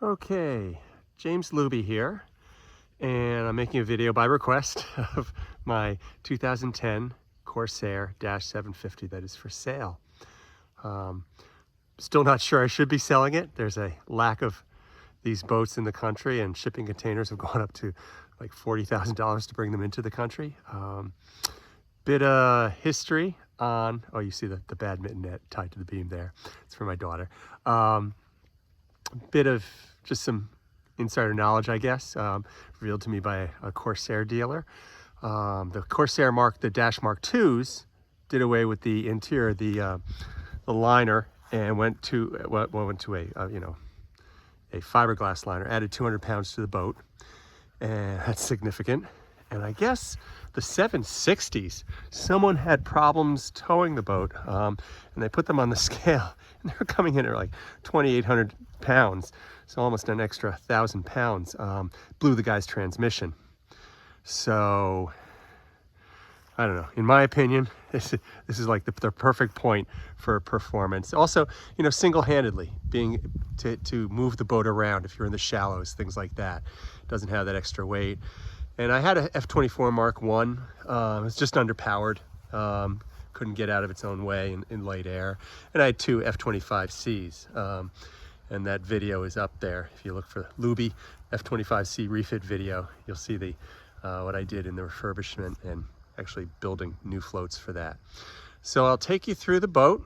Okay, James Luby here, and I'm making a video by request of my 2010 Corsair -750 that is for sale. Still not sure I should be selling it. There's a lack of these boats in the country, and shipping containers have gone up to like $40,000 to bring them into the country. Bit of history on, oh, you see the badminton net tied to the beam there. It's for my daughter. Bit of just some insider knowledge, I guess, revealed to me by a Corsair dealer. The Corsair the Dash Mark IIs did away with the interior, the liner, and went to a fiberglass liner, added 200 pounds to the boat, and that's significant. And I guess the 760s, someone had problems towing the boat, and they put them on the scale, and they were coming in at like 2,800 pounds, so almost an extra 1,000 pounds. Blew the guy's transmission. So I don't know. In my opinion, this is like the perfect point for performance. Also, single-handedly to move the boat around if you're in the shallows, things like that. Doesn't have that extra weight. And I had a F-24 Mark I. It's just underpowered. Couldn't get out of its own way in light air. And I had two F-25Cs. And that video is up there. If you look for Luby F-25C refit video, you'll see what I did in the refurbishment and actually building new floats for that. So I'll take you through the boat.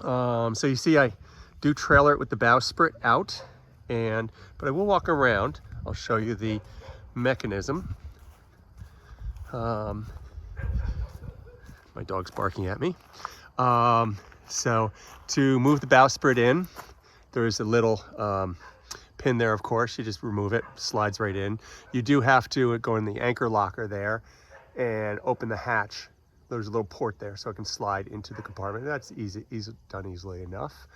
So you see I do trailer it with the bowsprit out, but I will walk around. I'll show you the mechanism. My dog's barking at me. So to move the bowsprit in, there's a little pin there, of course. You just remove it, slides right in. You do have to go in the anchor locker there and open the hatch. There's a little port there so it can slide into the compartment. That's done easily enough.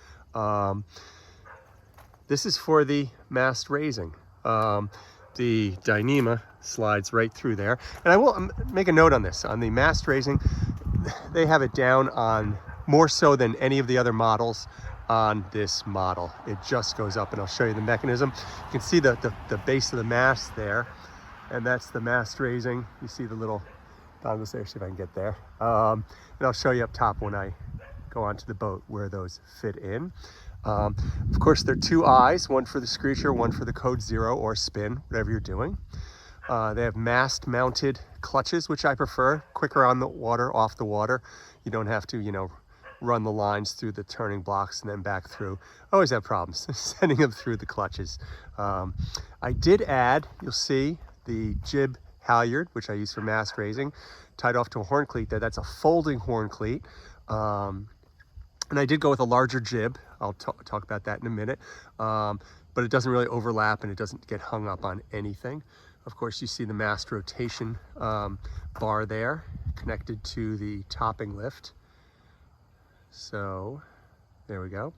This is for the mast raising. The Dyneema slides right through there. And I will make a note on this. On the mast raising, they have it down on more so than any of the other models on this model. It just goes up, and I'll show you the mechanism. You can see the base of the mast there, and that's the mast raising. You see the little dongles there, see if I can get there. And I'll show you up top when I go onto the boat where those fit in. Of course, there are two eyes, one for the screecher, one for the code 0 or spin, whatever you're doing. They have mast mounted clutches, which I prefer, quicker on the water, off the water. You don't have to, run the lines through the turning blocks and then back through. I always have problems sending them through the clutches. I did add, you'll see, the jib halyard, which I use for mast raising, tied off to a horn cleat there. That's a folding horn cleat. And I did go with a larger jib. I'll talk about that in a minute. But it doesn't really overlap, and it doesn't get hung up on anything. Of course, you see the mast rotation bar there connected to the topping lift. So there we go.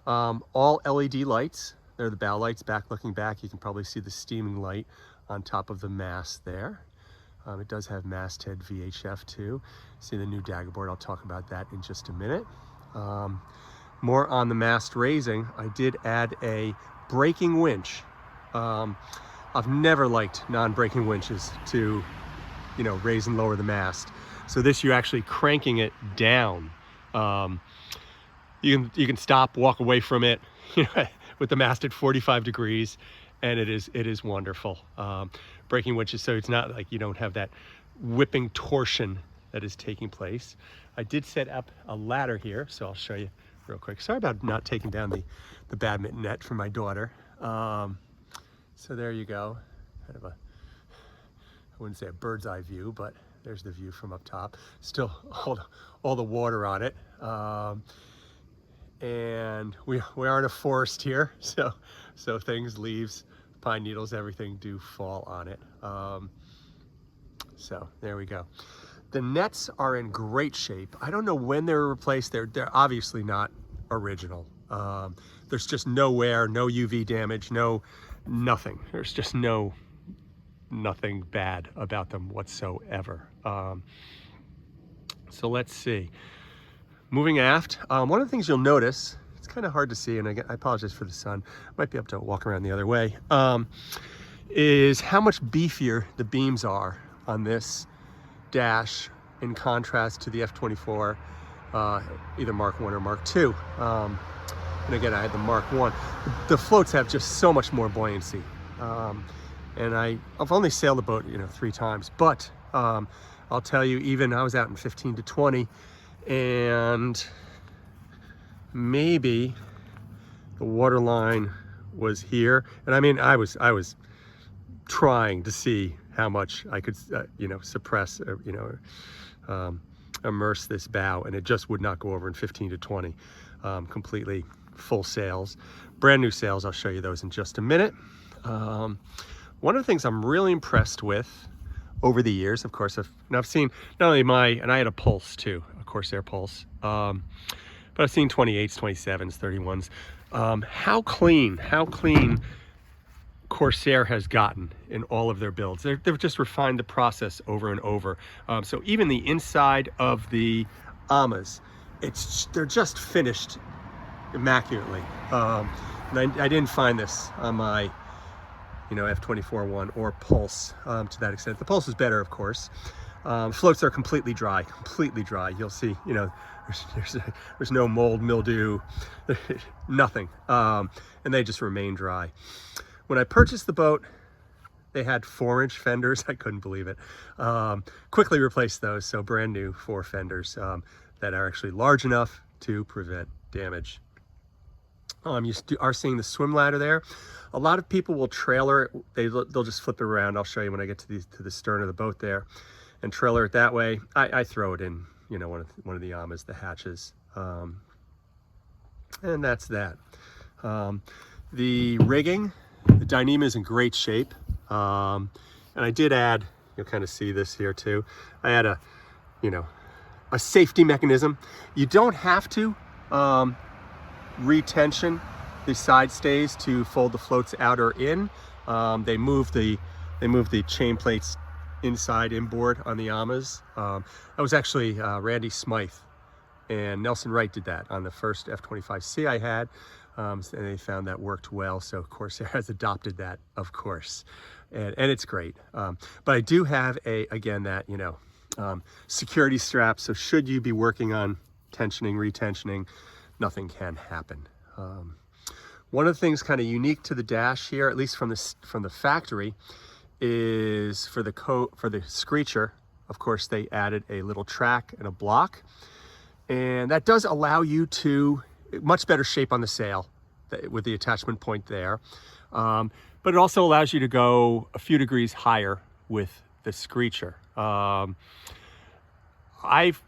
All LED lights. They're the bow lights, looking back. You can probably see the steaming light on top of the mast there. It does have masthead VHF too. See the new dagger board. I'll talk about that in just a minute. More on the mast raising, I did add a braking winch. I've never liked non-braking winches to, raise and lower the mast. So this, you're actually cranking it down. You can stop, walk away from it, with the mast at 45 degrees, and it is wonderful. Braking winches, so it's not like you don't have that whipping torsion that is taking place. I did set up a ladder here, so I'll show you real quick. Sorry about not taking down the badminton net for my daughter. So there you go. Kind of I wouldn't say a bird's eye view, but there's the view from up top. Still all the water on it. And we are in a forest here, so things, leaves, pine needles, everything do fall on it. So there we go. The nets are in great shape. I don't know when they were replaced. They're obviously not original. There's just no wear, no UV damage, nothing. There's just nothing bad about them whatsoever. So let's see. Moving aft, one of the things you'll notice, it's kind of hard to see, and I apologize for the sun. Might be able to walk around the other way. Is how much beefier the beams are on this dash in contrast to the F24, either Mark 1 or Mark 2. And again, I had the Mark 1. The floats have just so much more buoyancy. And I've only sailed the boat, 3 times, but I'll tell you, even I was out in 15 to 20, and maybe the water line was here. And I mean, I was trying to see how much I could, suppress, immerse this bow, and it just would not go over in 15 to 20, completely full sails. Brand new sails, I'll show you those in just a minute. One of the things I'm really impressed with over the years, of course, I've seen not only and I had a Pulse too, a Corsair Pulse, but I've seen 28s, 27s, 31s. How clean Corsair has gotten in all of their builds. They've just refined the process over and over. So even the inside of the Amas, they're just finished immaculately. And I didn't find this on my F24 one or Pulse to that extent. The Pulse is better, of course. Floats are completely dry. You'll see, there's no mold, mildew, nothing, and they just remain dry. When I purchased the boat, they had 4-inch fenders. I couldn't believe it. Quickly replaced those, so brand new 4 fenders that are actually large enough to prevent damage. You are seeing the swim ladder there. A lot of people will trailer it. They'll just flip it around. I'll show you when I get to the stern of the boat there, and trailer it that way. I throw it in, one of the Amas, the hatches, and that's that. The rigging, the Dyneema is in great shape, and I did add. You'll kind of see this here too. I had a safety mechanism. You don't have to retension the side stays to fold the floats out or in. They move the chain plates inboard on the Amas. That was actually Randy Smythe and Nelson Wright did that on the first F25C I had, and they found that worked well. So Corsair has adopted that, of course, and it's great. But I do have that security strap. So should you be working on tensioning, retensioning, nothing can happen. One of the things kind of unique to the dash here, at least from the factory, is for the screecher. Of course, they added a little track and a block, and that does allow you to much better shape on the sail with the attachment point there. But it also allows you to go a few degrees higher with the screecher.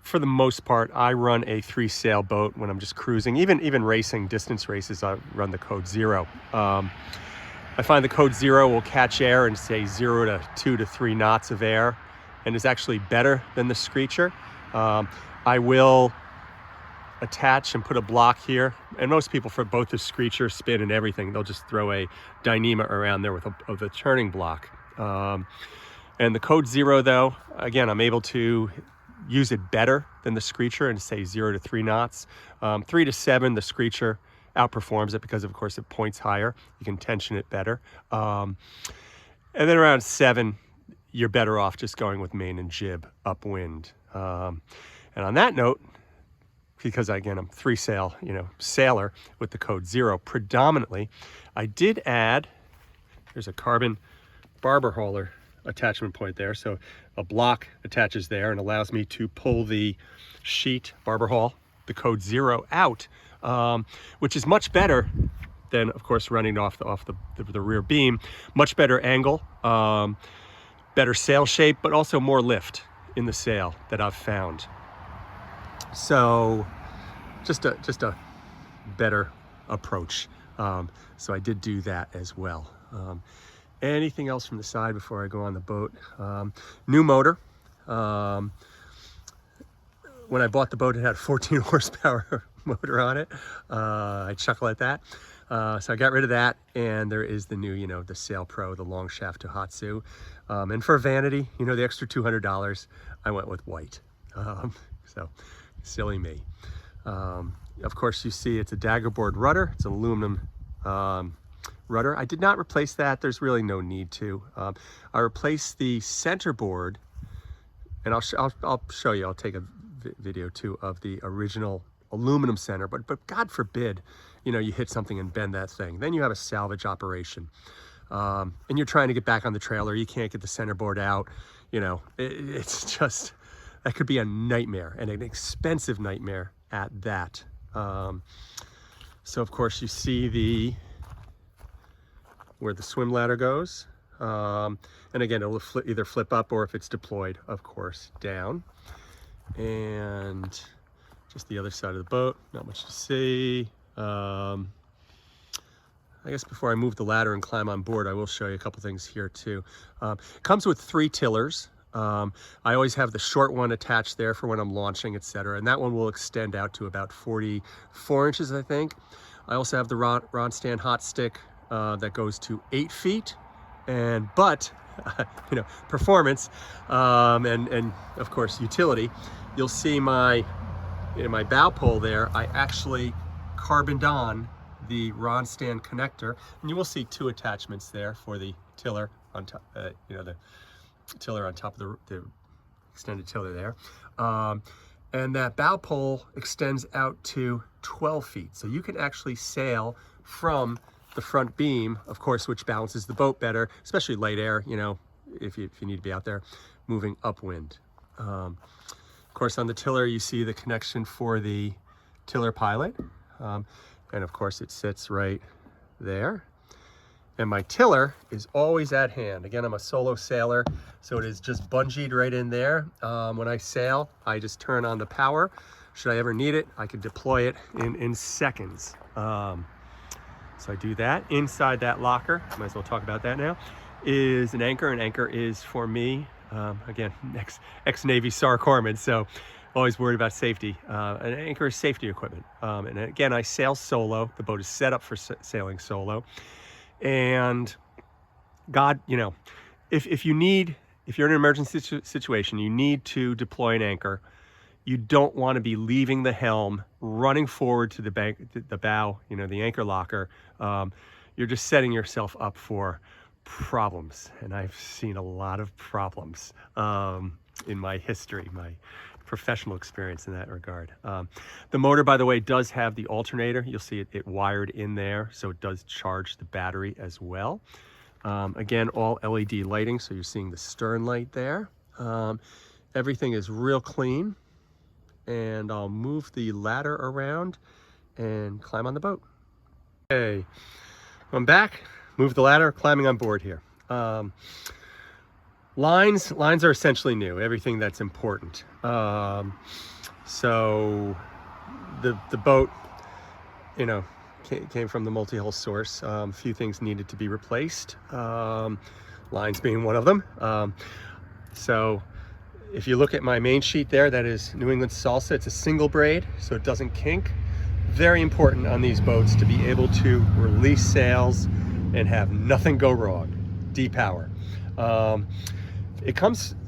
For the most part, I run a 3-sail boat when I'm just cruising. Even racing, distance races, I run the code 0. I find the code 0 will catch air in, say, 0 to 2 to 3 knots of air, and is actually better than the screecher. I will attach and put a block here, and most people, for both the screecher, spin, and everything, they'll just throw a Dyneema around there with a turning block. And the code 0, though, again, I'm able to use it better than the screecher and say 0 to 3 knots. 3 to 7, the screecher outperforms it because, of course, it points higher. You can tension it better. And then around 7, you're better off just going with main and jib upwind. And on that note, because again, I'm 3-sail, sailor with the code 0 predominantly, I did add, there's a carbon barber hauler attachment point there. So a block attaches there and allows me to pull the sheet barber haul, the code 0 out, which is much better than, of course, running off the rear beam. Much better angle, better sail shape, but also more lift in the sail that I've found. So just a better approach. So I did do that as well. Anything else from the side before I go on the boat? New motor. When I bought the boat, it had a 14 horsepower motor on it. I chuckle at that. So I got rid of that, and there is the new, the Sail Pro, the long shaft Tohatsu. And for vanity, the extra $200, I went with white. So silly me. Of course, you see it's a daggerboard rudder. It's an aluminum rudder. I did not replace that. There's really no need to. I replaced the center board, and I'll show you. I'll take a video too of the original aluminum center, but God forbid, you know, you hit something and bend that thing. Then you have a salvage operation, and you're trying to get back on the trailer. You can't get the center board out. You know, it's just, that could be a nightmare, and an expensive nightmare at that. So of course you see where the swim ladder goes, and again, it'll either flip up, or if it's deployed, of course, down. And just the other side of the boat, not much to see. I guess before I move the ladder and climb on board, I will show you a couple things here too. It comes with 3 tillers. I always have the short one attached there for when I'm launching, etc. And that one will extend out to about 44 inches, I think. I also have the rod stand hot stick that goes to 8 feet. But you know, performance and of course utility. You'll see my bow pole there. I actually carboned on the rod stand connector, and you will see 2 attachments there for the tiller on top. You know, the tiller on top of the extended tiller there. And that bow pole extends out to 12 feet. So you can actually sail from the front beam, of course, which balances the boat better, especially light air, you know, if you need to be out there moving upwind. Of course, on the tiller, you see the connection for the tiller pilot. And of course, it sits right there. And my tiller is always at hand. Again, I'm a solo sailor, so it is just bungeed right in there. When I sail, I just turn on the power. Should I ever need it, I can deploy it in seconds. So I do that. Inside that locker, might as well talk about that now, is an anchor. An anchor is for me, again, ex-Navy SAR corpsman, so always worried about safety. An anchor is safety equipment. And again, I sail solo. The boat is set up for sailing solo. And God, you know, if you're in an emergency situation, you need to deploy an anchor. You don't want to be leaving the helm, running forward to the bow, you know, the anchor locker. You're just setting yourself up for problems. And I've seen a lot of problems in my history, my professional experience in that regard. The motor, by the way, does have the alternator. You'll see it wired in there, so it does charge the battery as well. Again, all LED lighting, so you're seeing the stern light there. Everything is real clean. And I'll move the ladder around and climb on the boat. Okay, I'm back, move the ladder, climbing on board here. Lines are essentially new, everything that's important. So the boat, you know, came from the multi-hull source. A few things needed to be replaced, lines being one of them. So if you look at my main sheet there, that is New England Salsa. It's a single braid, so it doesn't kink. Very important on these boats to be able to release sails and have nothing go wrong. D-power.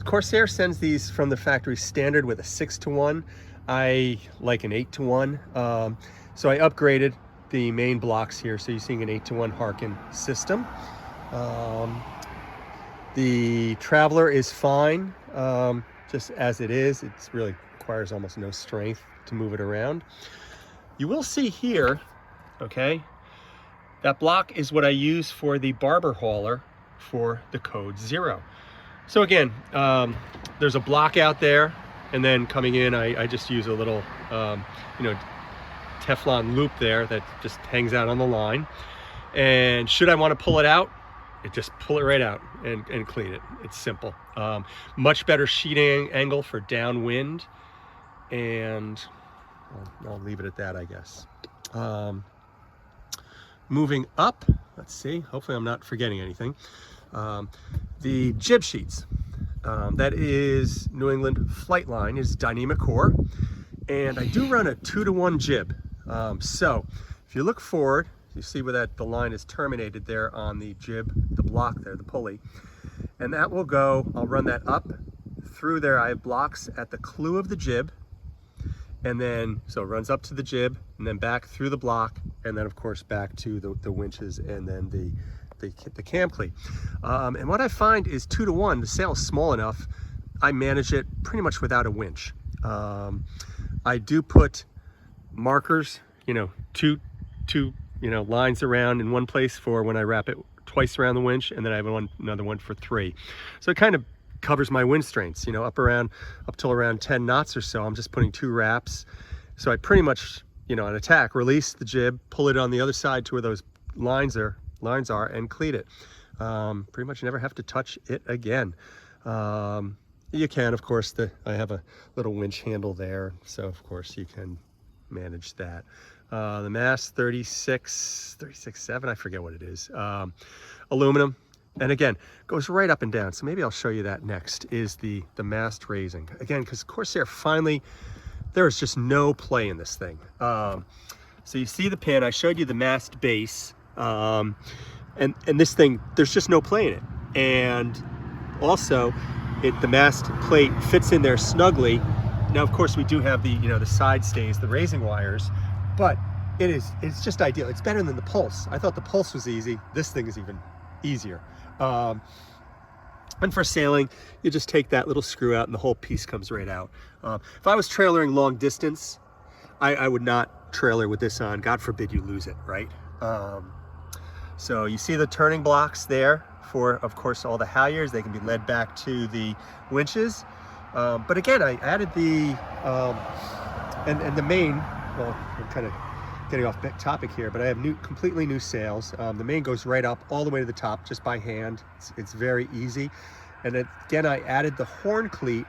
Corsair sends these from the factory standard with a 6-to-1. I like an 8-to-1. So I upgraded the main blocks here. So you're seeing an 8-to-1 Harken system. The Traveler is fine, just as it is. It really requires almost no strength to move it around. You will see here, okay, that block is what I use for the barber hauler for the Code Zero. So again, there's a block out there, and then coming in, I just use a little, you know, Teflon loop there that just hangs out on the line. And should I want to pull it out, just pull it right out and clean it. It's simple. Much better sheeting angle for downwind, and I'll leave it at that, I guess. Moving up, let's see, hopefully I'm not forgetting anything. The jib sheets, that is New England Flight Line, is Dynamic Core, and I do run a 2-to-1 jib. So if you look forward, you see where the line is terminated there on the jib, the block there, the pulley. And that will go, I'll run that up through there. I have blocks at the clew of the jib, And then, so it runs up to the jib and then back through the block, and then of course back to the winches and then the cam cleat. And what I find is 2 to 1, the sail is small enough, I manage it pretty much without a winch. I do put markers, two lines around in one place for when I wrap it twice around the winch, and then I have another one for 3. So it kind of covers my wind strengths, up till around 10 knots or so. I'm just putting 2 wraps. So I pretty much, on attack, release the jib, pull it on the other side to where those lines are, and cleat it. Pretty much never have to touch it again. You can, of course, I have a little winch handle there, so of course you can manage that. The mast 36.7, I forget what it is. Aluminum. And again, goes right up and down. So maybe I'll show you that next, is the mast raising. Again, because Corsair finally, there is just no play in this thing. So you see the pin, I showed you the mast base, and this thing, there's just no play in it. And also, the mast plate fits in there snugly. Now, of course, we do have the side stays, the raising wires, but it's just ideal. It's better than the Pulse. I thought the Pulse was easy. This thing is even easier. And for sailing, you just take that little screw out and the whole piece comes right out. If I was trailering long distance, I would not trailer with this on. God forbid you lose it, right? So you see the turning blocks there for, of course, all the halyards. They can be led back to the winches. But again, I added and the main, well, I'm kind of getting off topic here, but I have completely new sails. The main goes right up all the way to the top just by hand. It's very easy. And again, I added the horn cleat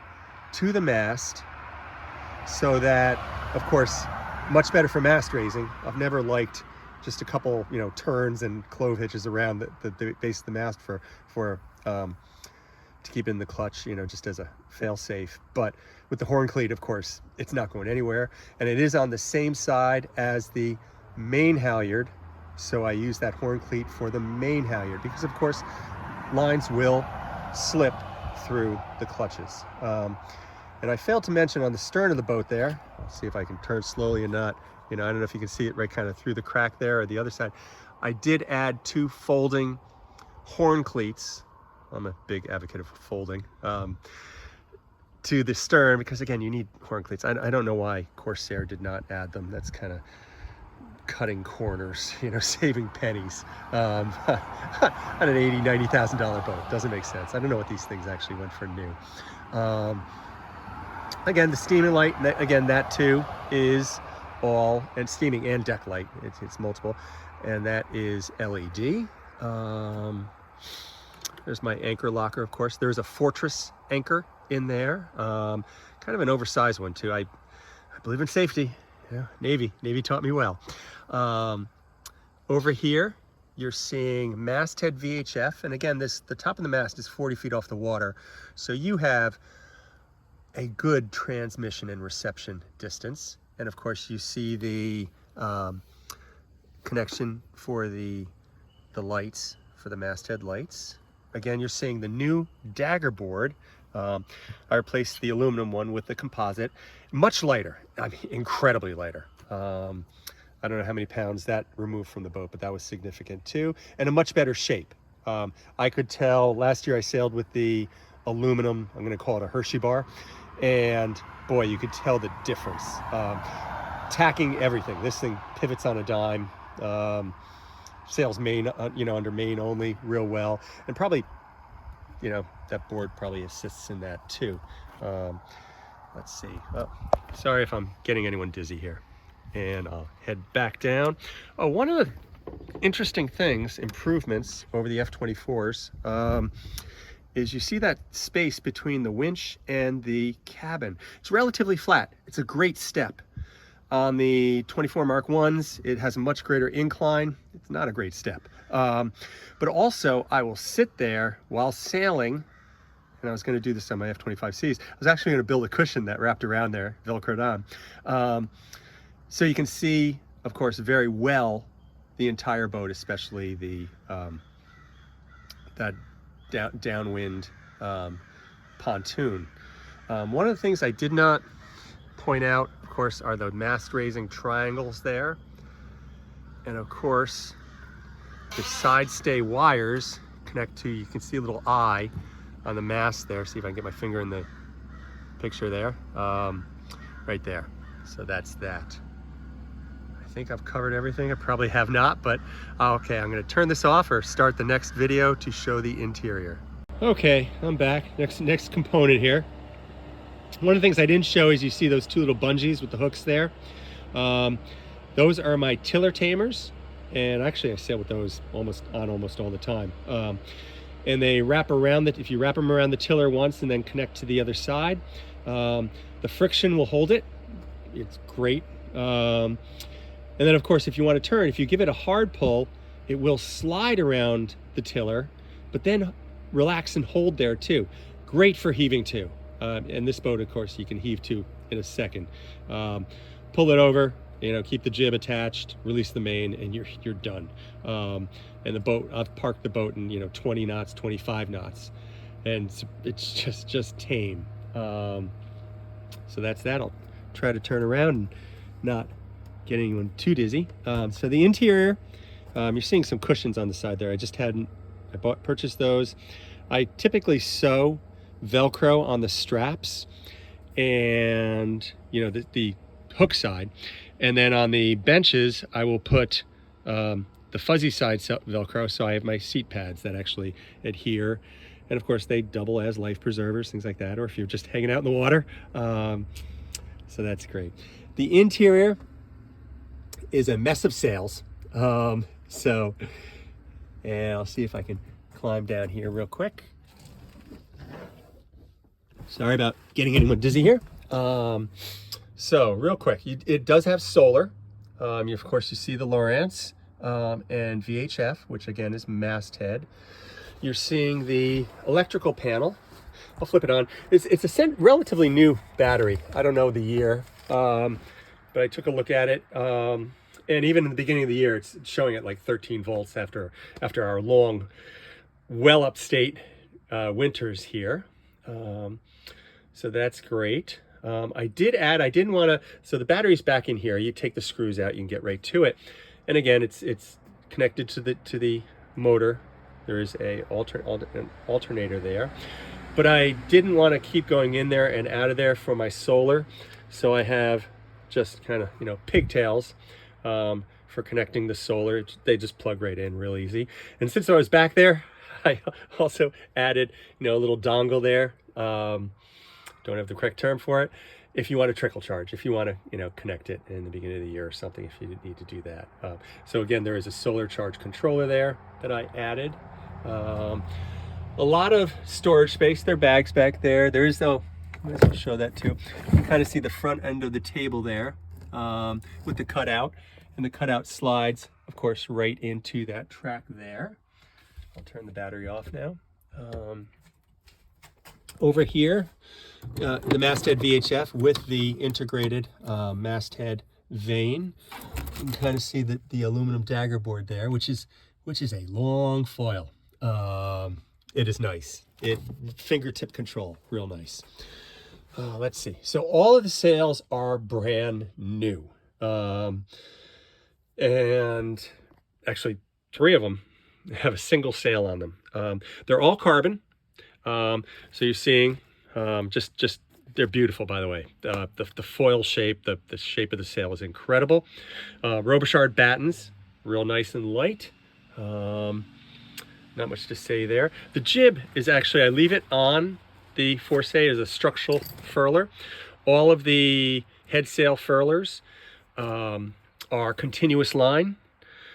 to the mast so that, of course, much better for mast raising. I've never liked just a couple, turns and clove hitches around the base of the mast to keep in the clutch, just as a fail-safe. But with the horn cleat, of course, it's not going anywhere. And it is on the same side as the main halyard. So I use that horn cleat for the main halyard because, of course, lines will slip through the clutches. And I failed to mention on the stern of the boat there, let's see if I can turn slowly and not, I don't know if you can see it right kind of through the crack there or the other side. I did add 2 folding horn cleats. I'm a big advocate of folding, to the stern because, again, you need horn cleats. I don't know why Corsair did not add them. That's kind of cutting corners, saving pennies on an $80,000, $90,000 boat. Doesn't make sense. I don't know what these things actually went for new. Again, the steaming light, again, that too is all, and steaming and deck light, it's multiple, and that is LED. There's my anchor locker, of course. There's a Fortress anchor in there, kind of an oversized one too. I believe in safety. Navy taught me well. Over here, you're seeing masthead VHF, and again, the top of the mast is 40 feet off the water, so you have a good transmission and reception distance. And of course, you see the connection for the lights, for the masthead lights. Again, you're seeing the new dagger board. I replaced the aluminum one with the composite. Much lighter, incredibly lighter. I don't know how many pounds that removed from the boat, but that was significant too. And a much better shape. I could tell, last year I sailed with the aluminum, I'm gonna call it a Hershey bar, and boy, you could tell the difference. Tacking everything. This thing pivots on a dime. Sails main, under main only real well, and probably, that board probably assists in that too. Let's see. Oh, sorry if I'm getting anyone dizzy here. And I'll head back down. Oh, one of the interesting things, improvements over the F-24s, is you see that space between the winch and the cabin. It's relatively flat. It's a great step. On the 24 Mark 1s, it has a much greater incline. It's not a great step. But also, I will sit there while sailing, and I was going to do this on my F-25Cs. I was actually going to build a cushion that wrapped around there, Velcroed on. So you can see, of course, very well the entire boat, especially the that downwind pontoon. One of the things I did not point out, of course, are the mast raising triangles there. And of course, the side stay wires connect to, you can see a little eye on the mast there. See if I can get my finger in the picture there. Right there. So that's that. I think I've covered everything. I probably have not, but okay, I'm going to turn this off or start the next video to show the interior. Okay, I'm back. Next component here. One of the things I didn't show is you see those two little bungees with the hooks there. Those are my tiller tamers, and actually I sail with those almost all the time. And they wrap around if you wrap them around the tiller once and then connect to the other side, the friction will hold it. It's great. And then of course, if you want to turn, if you give it a hard pull, it will slide around the tiller, but then relax and hold there too. Great for heaving too. And this boat, of course, you can heave to in a second. Pull it over, keep the jib attached, release the main, and you're done. And the boat, I've parked the boat in 20 knots, 25 knots, and it's just tame. So that's that. I'll try to turn around and not get anyone too dizzy. So the interior, you're seeing some cushions on the side there. I purchased those. I typically sew Velcro on the straps and the hook side, and then on the benches I will put the fuzzy side Velcro, so I have my seat pads that actually adhere, and of course they double as life preservers, things like that, or if you're just hanging out in the water. So that's great. The interior is a mess of sails. And I'll see if I can climb down here real quick. Sorry about getting anyone dizzy here. So real quick, it does have solar. Of course, you see the Lowrance and VHF, which again is masthead. You're seeing the electrical panel. I'll flip it on. It's a relatively new battery. I don't know the year, but I took a look at it. And even in the beginning of the year, it's showing at like 13 volts after our long, well upstate winters here. So that's great. I didn't want to, so the battery's back in here. You take the screws out, you can get right to it. And again, it's connected to the motor. There is an alternator there. But I didn't want to keep going in there and out of there for my solar. So I have just kind of, pigtails for connecting the solar. They just plug right in real easy. And since I was back there, I also added, a little dongle there. Don't have the correct term for it. If you want to trickle charge, if you want to, connect it in the beginning of the year or something, if you need to do that. So again, there is a solar charge controller there that I added. A lot of storage space. There are bags back there. There is though, I'll show that too. You can kind of see the front end of the table there with the cutout, and the cutout slides, of course, right into that track there. I'll turn the battery off now. Over here, the masthead VHF with the integrated masthead vane. You can kind of see the aluminum dagger board there, which is a long foil. It is nice. Fingertip control, real nice. Let's see. So all of the sails are brand new. And actually 3 of them have a single sail on them. They're all carbon. So you're seeing just they're beautiful, by the way. The foil shape, the shape of the sail is incredible. Robichard battens, real nice and light. Not much to say there. The jib is actually, I leave it on the Corsair as a structural furler. All of the head sail furlers are continuous line.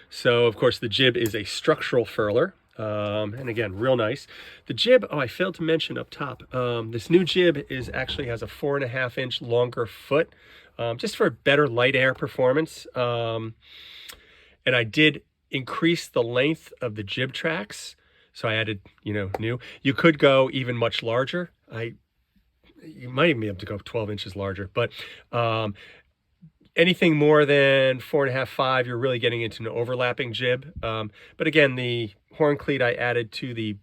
So of course the jib is a structural furler. And again, real nice. The jib, I failed to mention up top, this new jib has a 4.5-inch longer foot, just for better light air performance. And I did increase the length of the jib tracks. So I added, new. You could go even much larger. You might even be able to go 12 inches larger, but anything more than 4.5, 5, you're really getting into an overlapping jib. But again, the horn cleat I added to the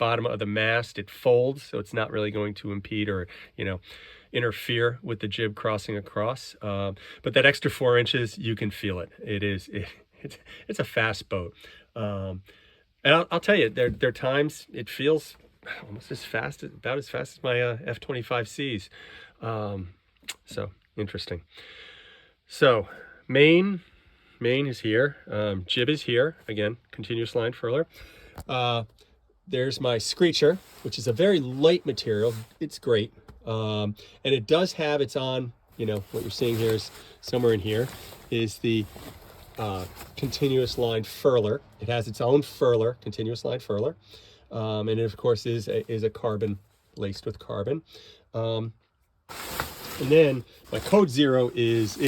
bottom of the mast, it folds, so it's not really going to impede or, you know, interfere with the jib crossing across. But that extra 4 inches, you can feel it. It's a fast boat. And I'll tell you, there are times it feels almost as fast, about as fast as my F25Cs. So interesting. So main is here. Jib is here. Again, continuous line furler. There's my screecher, which is a very light material. It's great. And it does have its on, you know, what you're seeing here is somewhere in here is the continuous line furler. It has its own furler, continuous line furler. And it of course is a carbon, laced with carbon. And then my Code Zero is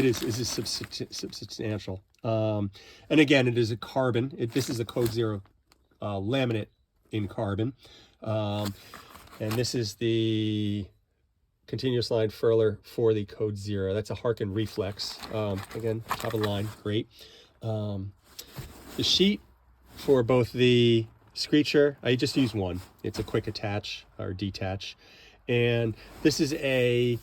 substantial. And again, it is a carbon. This is a Code Zero laminate in carbon. And this is the continuous line furler for the Code Zero. That's a Harken Reflex. Again, top of the line, great. The sheet for both the screecher, I just use one. It's a quick attach or detach. And this is a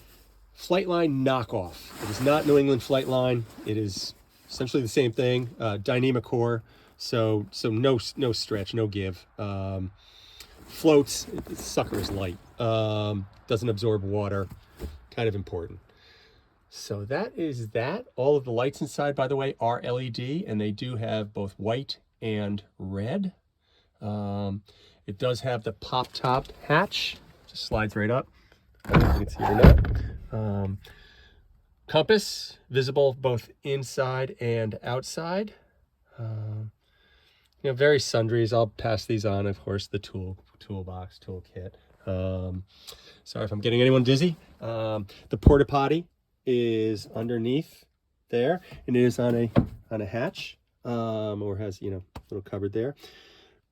Flightline knockoff. It is not New England Flightline. It is essentially the same thing. Dyneema core, so no stretch, no give. Floats. The sucker is light. Doesn't absorb water. Kind of important. So that is that. All of the lights inside, by the way, are LED, and they do have both white and red. It does have the pop-top hatch. Just slides right up. I don't know if you can see it or not. Compass, visible both inside and outside. You know, various sundries. I'll pass these on, of course, the toolbox, toolkit. Sorry if I'm getting anyone dizzy. The porta potty is underneath there, and it is on a hatch, or has, you know, a little cupboard there.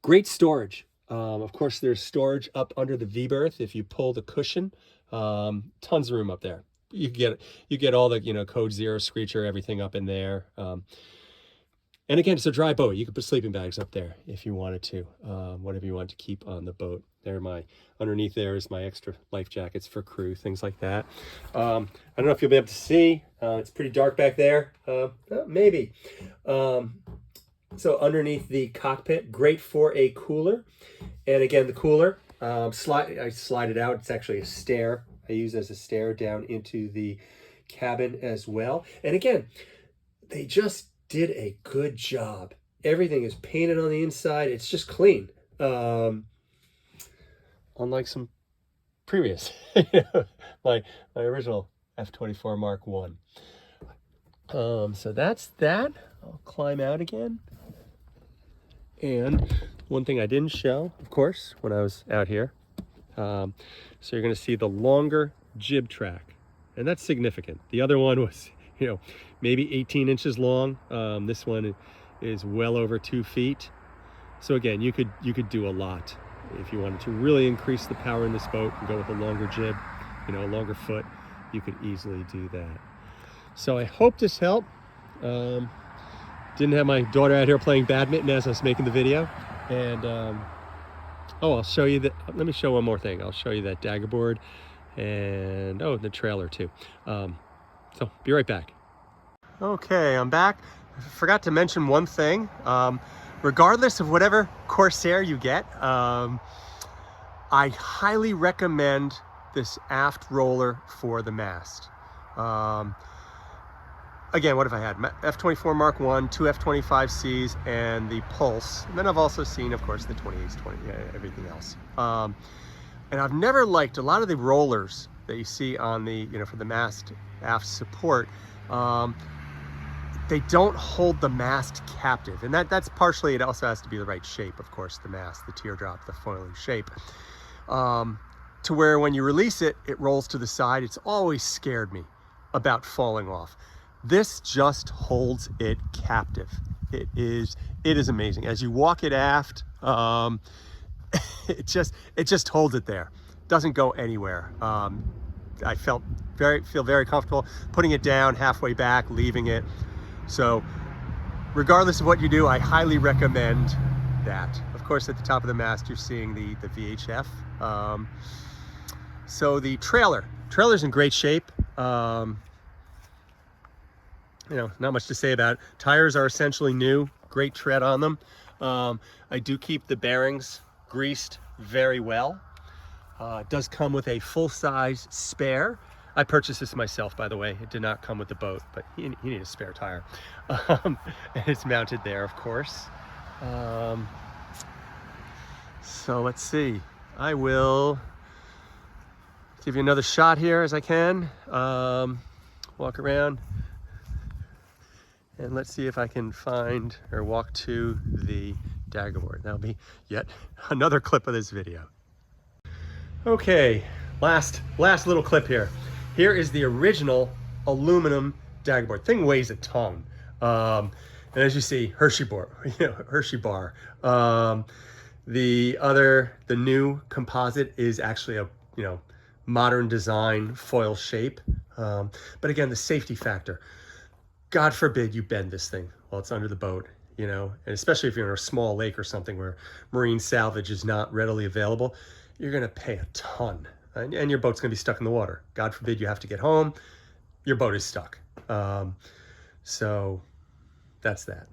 Great storage. Of course, there's storage up under the V-berth. If you pull the cushion, tons of room up there. You get all the, you know, Code Zero, screecher, everything up in there. And again, it's a dry boat. You could put sleeping bags up there if you wanted to, whatever you want to keep on the boat. Underneath there is my extra life jackets for crew, things like that. I don't know if you'll be able to see. It's pretty dark back there. Maybe. So underneath the cockpit, great for a cooler. And again, the cooler, I slide it out. It's actually a stair. I use it as a stair down into the cabin as well. And again, they just did a good job. Everything is painted on the inside. It's just clean. Unlike some previous, my original F-24 Mark 1. So that's that. I'll climb out again. And one thing I didn't show, of course, when I was out here. So you're going to see the longer jib track, and that's significant. The other one was, you know, maybe 18 inches long. This one is well over 2 feet. So again, you could do a lot if you wanted to really increase the power in this boat and go with a longer jib, you know, a longer foot. You could easily do that. So I hope this helped. Didn't have my daughter out here playing badminton as I was making the video, and I'll show you that. Let me show one more thing. I'll show you that dagger board and the trailer too. So be right back. Okay, I'm back. I forgot to mention one thing. Regardless of whatever Corsair you get, I highly recommend this aft roller for the mast. Again, what have I had? F-24 Mark 1, 2 F-25Cs, and the Pulse. And then I've also seen, of course, the 28s, everything else. And I've never liked a lot of the rollers that you see on the, you know, for the mast aft support. They don't hold the mast captive. And that's partially, it also has to be the right shape, of course, the mast, the teardrop, the foiling shape. To where when you release it, it rolls to the side. It's always scared me about falling off. This just holds it captive. It is amazing. As you walk it aft, it just holds it there. Doesn't go anywhere. I feel very comfortable putting it down halfway back, leaving it. So regardless of what you do, I highly recommend that, of course. course, at the top of the mast, you're seeing the VHF. So the trailer's in great shape. You know, not much to say about it. Tires are essentially new, great tread on them. I do keep the bearings greased very well. It does come with a full-size spare. I purchased this myself, by the way. It did not come with the boat, but you need a spare tire. And it's mounted there, of course. So let's see. I will give you another shot here as I can. Walk around. And let's see if I can find or walk to the dagger board. That'll be yet another clip of this video. Okay, last little clip here. Here is the original aluminum dagger board. Thing weighs a ton. And as you see, Hershey bar. The new composite is actually a modern design foil shape. But again, the safety factor. God forbid you bend this thing while it's under the boat, and especially if you're in a small lake or something where marine salvage is not readily available, you're gonna pay a ton. And your boat's gonna be stuck in the water. God forbid you have to get home, your boat is stuck. So that's that.